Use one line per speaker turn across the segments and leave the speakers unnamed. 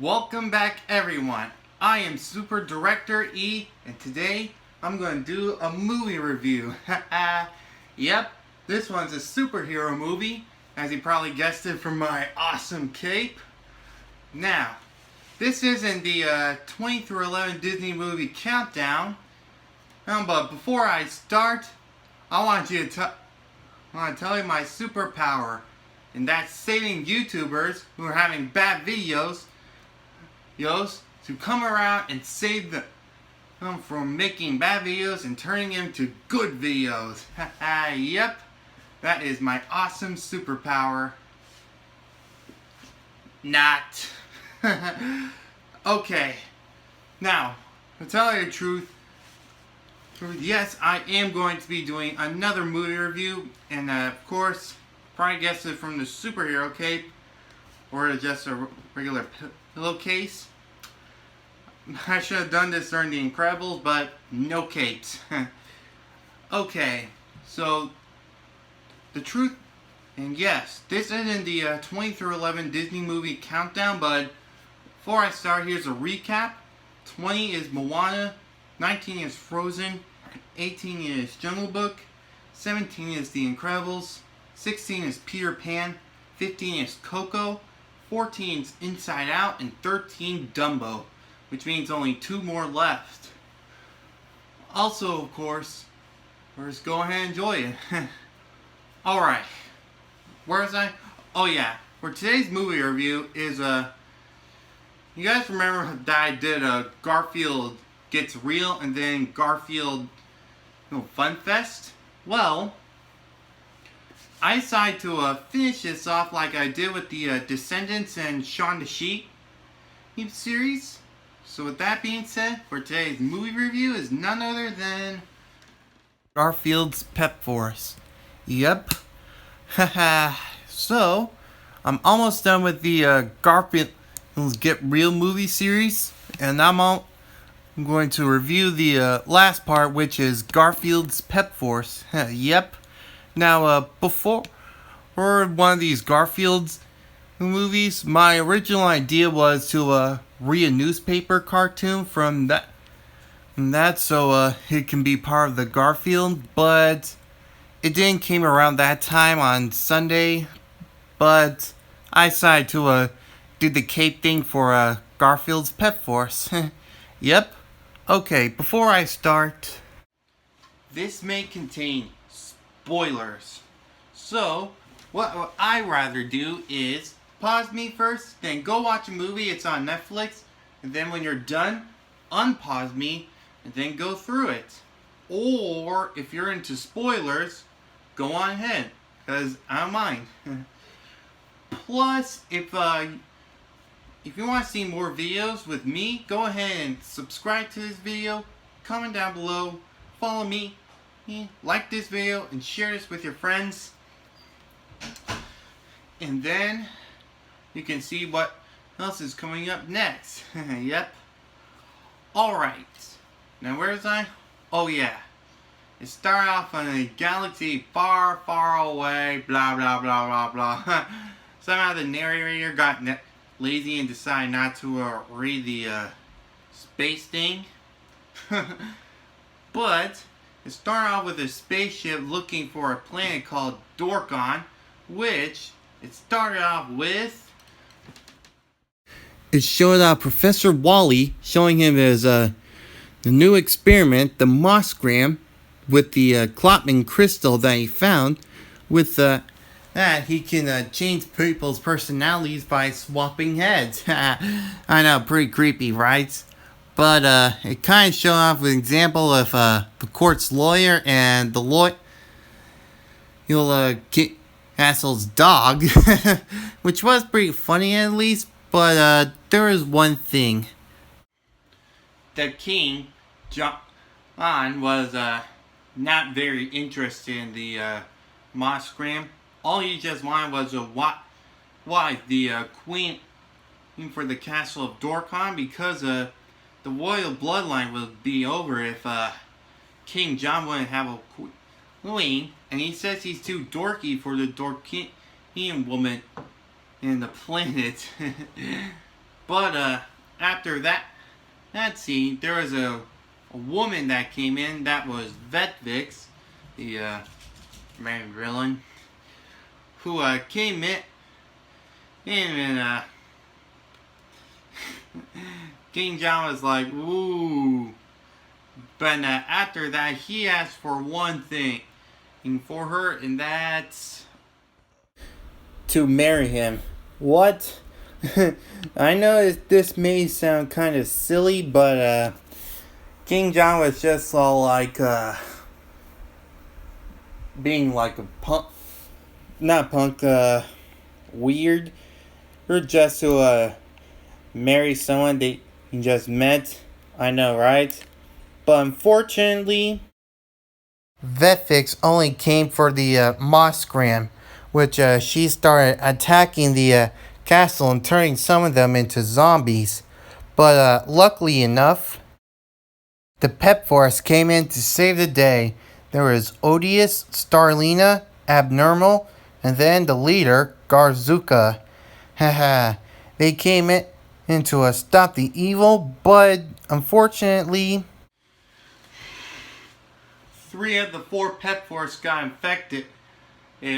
Welcome back, everyone. I am Super Director E, and today I'm going to do a movie review. Yep, this one's a superhero movie, as you probably guessed it from my awesome cape. Now, this isn't the 20 through 11 Disney movie countdown, but before I start, I want to tell you my superpower, and that's saving YouTubers who are having bad videos to come around and save them from making bad videos and turning them to good videos. Yep, that is my awesome superpower. Not. Okay, now, to tell you the truth, yes, I am going to be doing another movie review, and of course, probably guessed it from the superhero cape, or just a regular pillowcase. I should have done this during The Incredibles, but no capes. Okay, so the truth, and yes, this isn't the 20 through 11 Disney movie countdown, but before I start, here's a recap. 20 is Moana, 19 is Frozen, 18 is Jungle Book, 17 is The Incredibles, 16 is Peter Pan, 15 is Coco, 14 is Inside Out, and 13 Dumbo, which means only 2 more left. Also, of course, let's go ahead and enjoy it. Alright, where was I? Oh yeah, for today's movie review is you guys remember that I did a Garfield Gets Real and then Garfield Fun Fest? Well, I decided to finish this off like I did with the Descendants and Shaun the Sheep series. So with that being said, for today's movie review is none other than Garfield's Pep Force. Yep. Haha. So, I'm almost done with the Garfield's Get Real movie series, and I'm going to review the last part, which is Garfield's Pep Force. Yep. Now, before one of these Garfield's movies, my original idea was to read a newspaper cartoon from that so it can be part of the Garfield, but it didn't came around that time on Sunday, but I decided to do the cape thing for Garfield's Pep Force. Yep. Okay, before I start, this may contain spoilers, so what I rather do is pause me first, then go watch a movie. It's on Netflix, and then when you're done, unpause me, and then go through it. Or if you're into spoilers, go on ahead, because I don't mind. Plus, if you want to see more videos with me, go ahead and subscribe to this video, comment down below, follow me, like this video, and share this with your friends. And then you can see what else is coming up next. Yep. Alright. Now where was I? Oh yeah. It started off on a galaxy far, far away. Blah, blah, blah, blah, blah. Somehow the narrator got lazy and decided not to read the space thing. But it started off with a spaceship looking for a planet called Dorkon, which it started off with. It showed Professor Wally showing him his the new experiment, the Mossgram, with the Klopman crystal that he found. With that he can change people's personalities by swapping heads. I know, pretty creepy, right? But it kind of showed off an example of the court's lawyer and the lawyer. He'll get asshole's dog, which was pretty funny at least. But there is one thing. The king, John, was not very interested in the Mossgram. All he just wanted was a wife, the queen for the castle of Dorkon, because the royal bloodline would be over if King John wouldn't have a queen. And he says he's too dorky for the Dorkian woman in the planet. But after that scene, there was a woman that came in that was Vettix, the main villain, who came in and King John was like, ooh. But after that, he asked for one thing for her, and that's to marry him. What? I know this may sound kind of silly, but King John was just all like being like a punk, not punk, weird, or just to marry someone that he just met. I know, right? But unfortunately, Vettix only came for the Mossgram, which she started attacking the castle and turning some of them into zombies. But luckily enough, the Pep Force came in to save the day. There was Odious, Starlina, Abnormal, and then the leader, Garzuka. Haha, they came in to stop the evil, but unfortunately, 3 of the 4 Pep Force got infected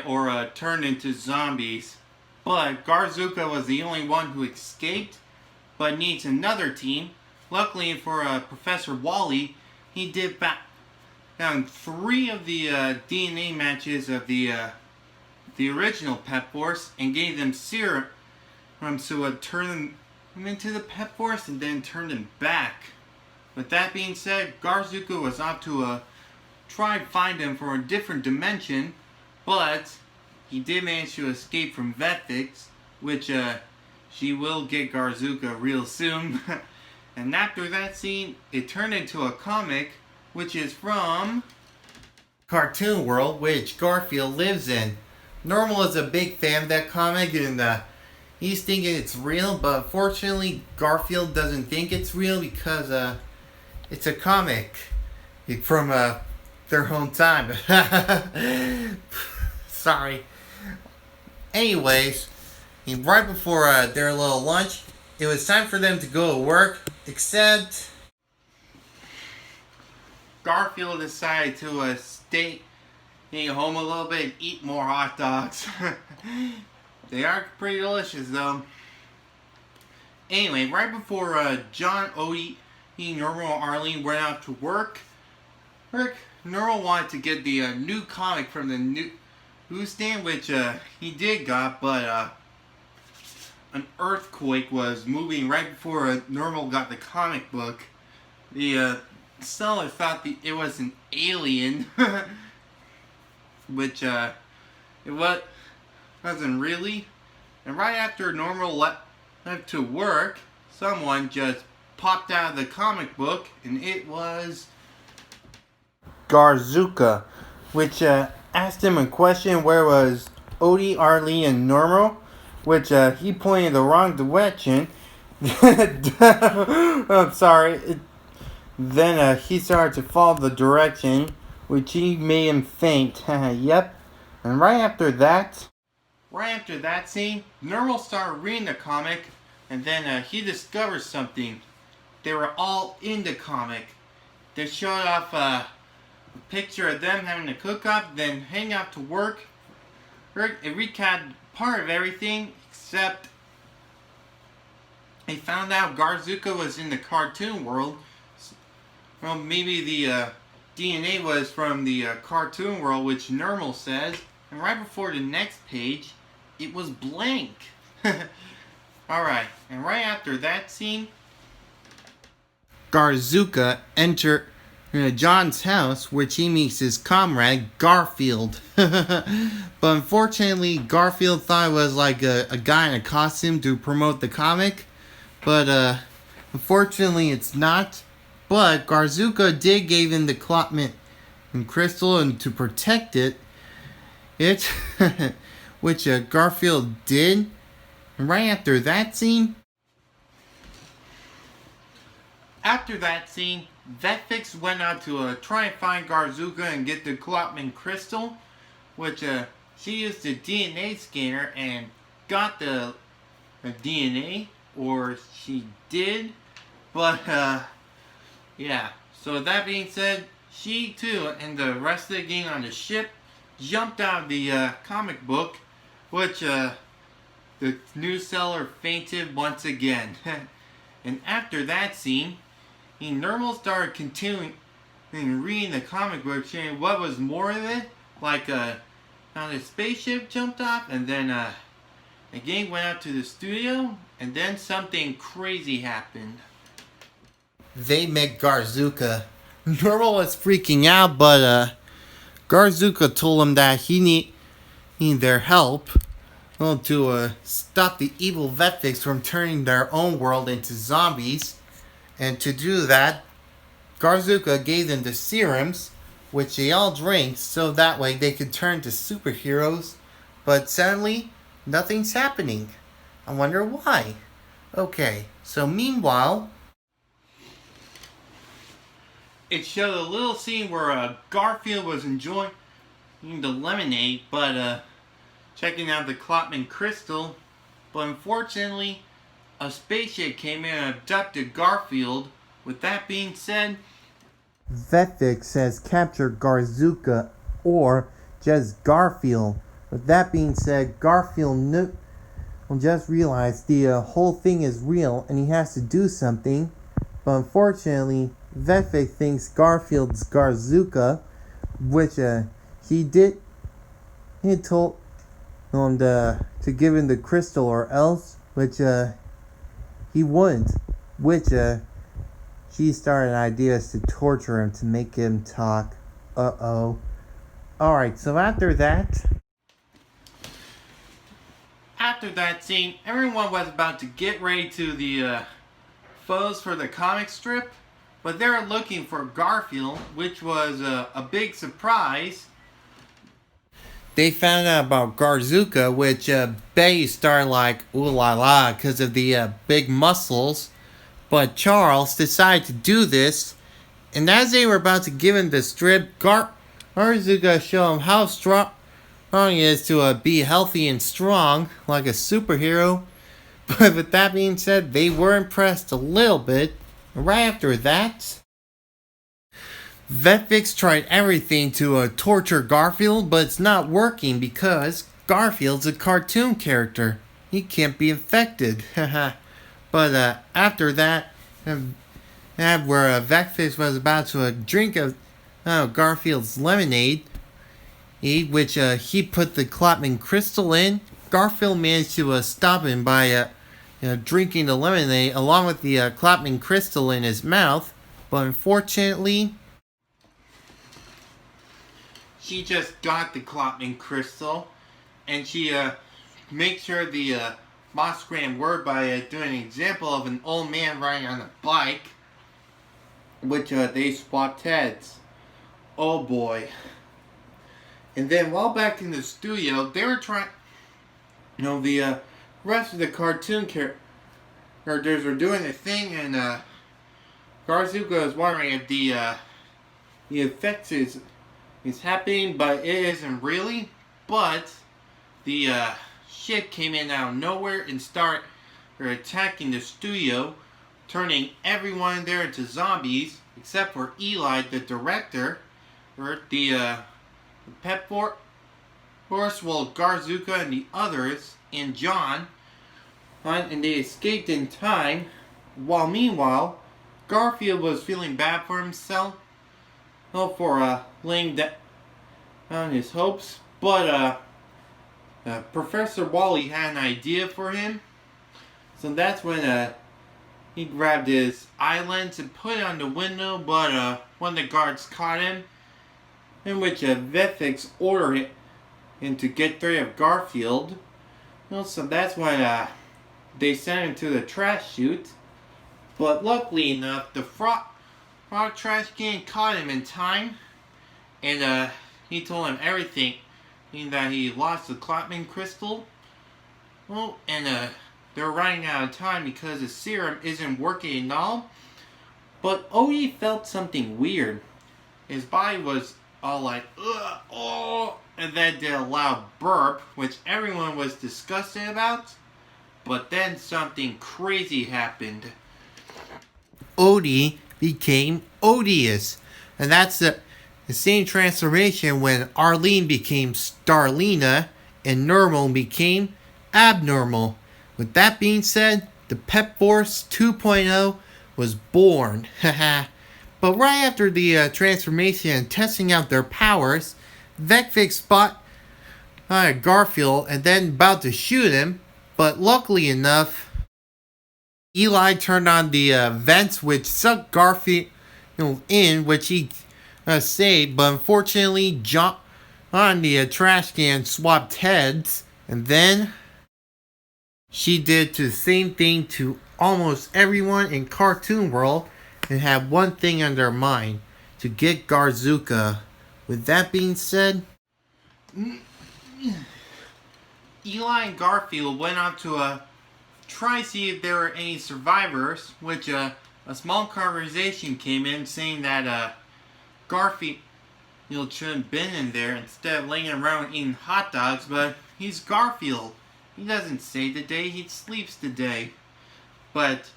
or turned into zombies. But Garzuka was the only one who escaped, but needs another team. Luckily for Professor Wally, he did found 3 of the DNA matches of the original Pep Force and gave them serum to turn them into the Pep Force and then turn them back. With that being said, Garzuka was off to try and find him for a different dimension, but he did manage to escape from Vettix, which she will get Garzuka real soon. And after that scene, it turned into a comic, which is from Cartoon World, which Garfield lives in. Normal is a big fan of that comic, and he's thinking it's real, but unfortunately, Garfield doesn't think it's real because it's a comic from their own time. Sorry. Anyways, right before their little lunch, it was time for them to go to work, except Garfield decided to stay home a little bit and eat more hot dogs. They are pretty delicious though. Anyway, right before John, Odie, Normal, Arlene went out to work, Normal wanted to get the new comic from the newsstand, which he did got, but an earthquake was moving right before Normal got the comic book. The seller thought it was an alien, which it wasn't really. And right after Normal left to work, someone just popped out of the comic book, and it was Garzuka, which asked him a question where was Odie, Arlie, and Normal, which he pointed the wrong direction. I'm sorry. Then he started to follow the direction, which he made him faint. Yep. And right after that scene, Normal started reading the comic, and then he discovered something. They were all in the comic. They showed off a picture of them having a cook-up, then heading out to work. It recapped part of everything, except they found out Garzuka was in the cartoon world. Well, maybe the DNA was from the cartoon world, which Normal says. And right before the next page, it was blank. Alright, and right after that scene, Garzuka entered John's house, which he meets his comrade, Garfield. But unfortunately, Garfield thought it was like a guy in a costume to promote the comic. But unfortunately, it's not. But Garzuka did give him the Klotman and crystal and to protect it, which Garfield did. And right after that scene, Vettix went out to try and find Garzuka and get the Klotman crystal, which she used the DNA scanner and got the DNA, or she did. But, yeah. So with that being said, she too and the rest of the gang on the ship jumped out of the comic book, which the news seller fainted once again. And after that scene, Normal started continuing and reading the comic book, saying what was more of it, like now the spaceship jumped off, and then the gang went out to the studio, and then something crazy happened. They met Garzuka. Normal was freaking out, but Garzuka told him that he need their help to stop the evil Vettix from turning their own world into zombies. And to do that, Garzuka gave them the serums, which they all drank, so that way they could turn to superheroes. But suddenly, nothing's happening. I wonder why. Okay, so meanwhile, it showed a little scene where Garfield was enjoying the lemonade, but checking out the Klotman crystal. But unfortunately, a spaceship came in and abducted Garfield. With that being said, Vettix has captured Garzuka, or just Garfield. With that being said, Garfield just realized the whole thing is real and he has to do something. But unfortunately, Vettix thinks Garfield's Garzuka, which he told him to give him the crystal or else, which he wouldn't, which she started ideas to torture him to make him talk. Alright, so after that scene, everyone was about to get ready to the photos for the comic strip, but they were looking for Garfield, which was a big surprise. They found out about Garzuka, which Betty started like, ooh la la, because of the big muscles. But Charles decided to do this, and as they were about to give him the strip, Garzuka showed him how strong he is to be healthy and strong, like a superhero. But with that being said, they were impressed a little bit. Right after that, Vettix tried everything to torture Garfield, but it's not working because Garfield's a cartoon character. He can't be infected. But after that, where Vettix was about to drink of Garfield's lemonade, which he put the Klotman crystal in, Garfield managed to stop him by drinking the lemonade along with the Klotman crystal in his mouth. But unfortunately, she just got the Klotman crystal, and she made sure the Mossgram word by doing an example of an old man riding on a bike, which they swapped heads. Oh boy. And then while back in the studio, they were trying, the rest of the cartoon characters were doing their thing, and Garzuka was wondering if the effects is happening, but it isn't really. But the ship came in out of nowhere and started attacking the studio, turning everyone there into zombies except for Eli, the director, or the pet horse, well, Garzuka and the others, and John, and they escaped in time. While meanwhile, Garfield was feeling bad for himself, for laying down his hopes, but Professor Wally had an idea for him. So that's when he grabbed his eye lens and put it on the window, but one of the guards caught him, in which Vettix ordered him to get rid of Garfield. So that's when they sent him to the trash chute. But luckily enough, the frog trash can caught him in time, and he told him everything, meaning that he lost the Klotman crystal. Well, and they're running out of time because the serum isn't working at all. But Odie felt something weird. His body was all like, ugh, oh, and then did a loud burp, which everyone was disgusted about. But then something crazy happened.
Odie became odious. And that's the same transformation when Arlene became Starlina and Normal became Abnormal. With that being said, the Pep Force 2.0 was born. But right after the transformation and testing out their powers, Vettix spot Garfield and then about to shoot him. But luckily enough, Eli turned on the vents which sucked Garfield in, which he saved. But unfortunately, John on the trash can swapped heads, and then she did the same thing to almost everyone in Cartoon World and had one thing on their mind: to get Garzuka. With that being said,
Eli and Garfield went on to try to see if there were any survivors, which a small conversation came in saying that Garfield shouldn't have been in there instead of laying around eating hot dogs, but he's Garfield. He doesn't save the day, he sleeps the day. But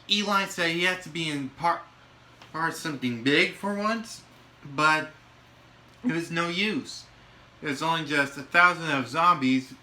Eli said he had to be in part of something big for once, but it was no use. It was only just 1,000 of zombies.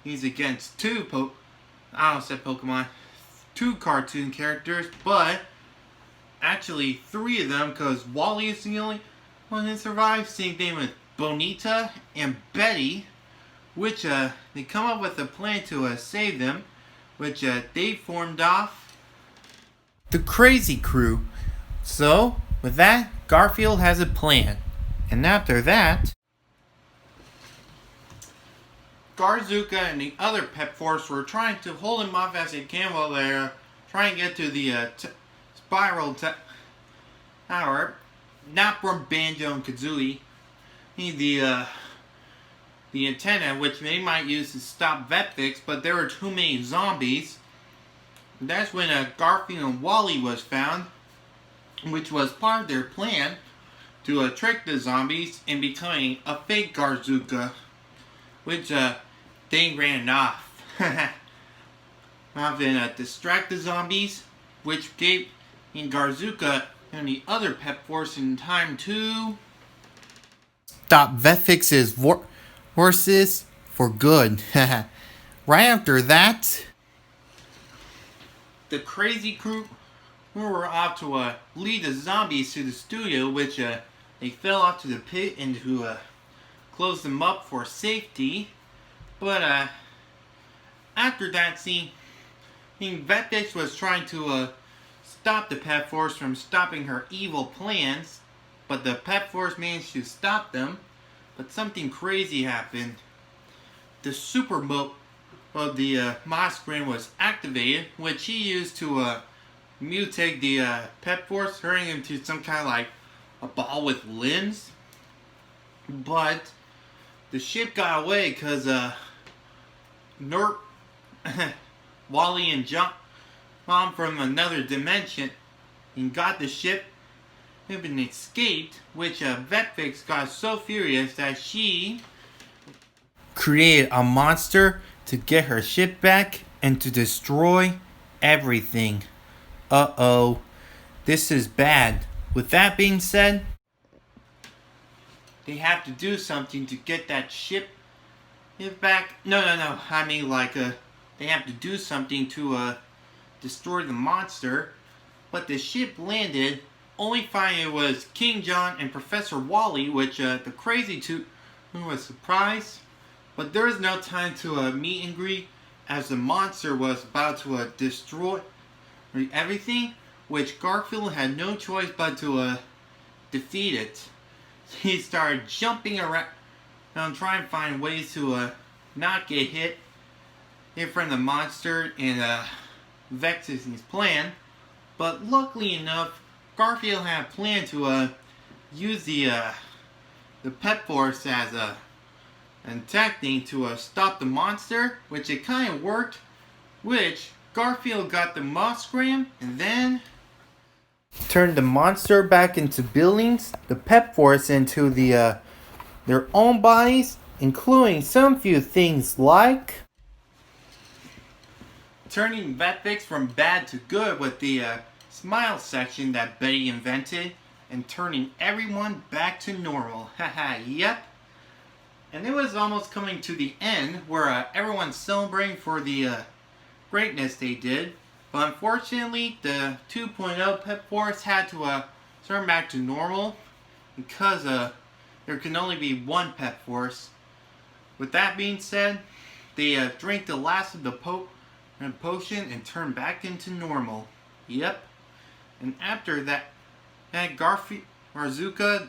He's against two cartoon characters, but actually 3 of them, because Wally is the only one who survived. Same thing with Bonita and Betty, which they come up with a plan to save them, which they formed off
the Crazy Crew. So, with that, Garfield has a plan. And after that,
Garzuka and the other Pep Force were trying to hold him off as they can while they're trying to get to the spiral tower. Not from Banjo and Kazooie. The antenna, which they might use to stop Vettix, but there were too many zombies. That's when Garfield and Wally was found, which was part of their plan to trick the zombies in becoming a fake Garzuka, which they ran off. Rather than distract the zombies, which gave Garzuka and the other Pep Force in time to
stop Vettix's horses for good. Right after that,
the Crazy Crew were off to lead the zombies to the studio, which they fell off to the pit and to close them up for safety. But after that scene, Vettix was trying to stop the Pep Force from stopping her evil plans, but the Pep Force managed to stop them. But something crazy happened. The super mode of the Mossgrim was activated, which he used to mutate the Pep Force, turning him into some kind of like a ball with limbs. But the ship got away because Wally and John from another dimension and got the ship and escaped, which Vettix got so furious that she
created a monster to get her ship back and to destroy everything. Uh-oh, this is bad. With that being said,
they have to do something to get that ship back. No. I mean, like, they have to do something to destroy the monster. But the ship landed, only finding it was King John and Professor Wally, which the Crazy Two was surprised. But there was no time to meet and greet, as the monster was about to destroy everything, which Garfield had no choice but to defeat it. He started jumping around trying to find ways to not get hit from the monster and Vettix's plan. But luckily enough, Garfield had a plan to use the Pep Force as a attacking to stop the monster, which it kind of worked, which Garfield got the Mossgram and then
turned the monster back into buildings, the Pep Force into their own bodies, including some few things like
turning Vettix from bad to good with the smile section that Betty invented, and turning everyone back to normal. Haha, yep. And it was almost coming to the end where everyone's celebrating for the greatness they did. But unfortunately, the 2.0 Pep Force had to turn back to normal because there can only be one Pep Force. With that being said, they drank the last of the potion and turned back into normal. Yep. And after that, Garfield, Marzuka,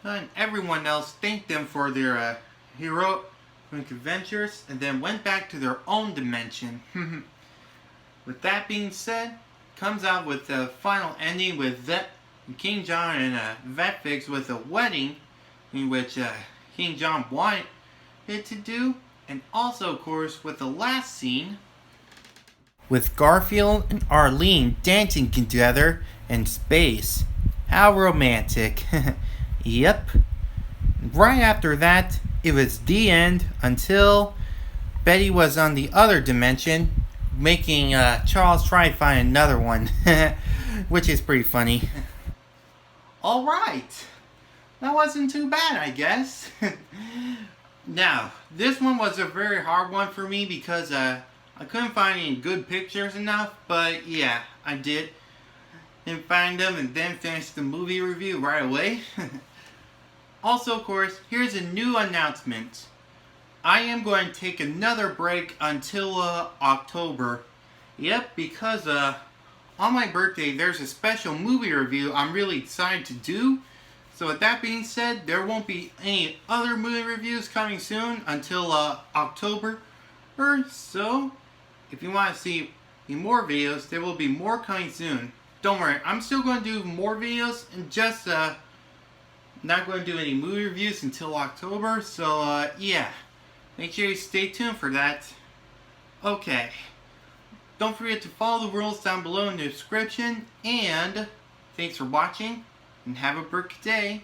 and everyone else thanked them for their heroic adventures and then went back to their own dimension. With that being said, comes out with the final ending with King John and Vettix with a wedding in which King John wanted it to do, and also of course with the last scene with Garfield and Arlene dancing together in space. How romantic. Yep. Right after that, it was the end until Betty was on the other dimension, making Charles try to find another one, which is pretty funny. Alright, that wasn't too bad, I guess. Now, this one was a very hard one for me because I couldn't find any good pictures enough, but yeah, I did. And find them and then finish the movie review right away. Also, of course, here's a new announcement. I am going to take another break until October. Yep, because on my birthday there's a special movie review I'm really excited to do. So with that being said, there won't be any other movie reviews coming soon until October. So, if you want to see more videos, there will be more coming soon. Don't worry, I'm still going to do more videos and just not going to do any movie reviews until October. So yeah, make sure you stay tuned for that. Okay, don't forget to follow the rules down below in the description, and thanks for watching and have a birthday.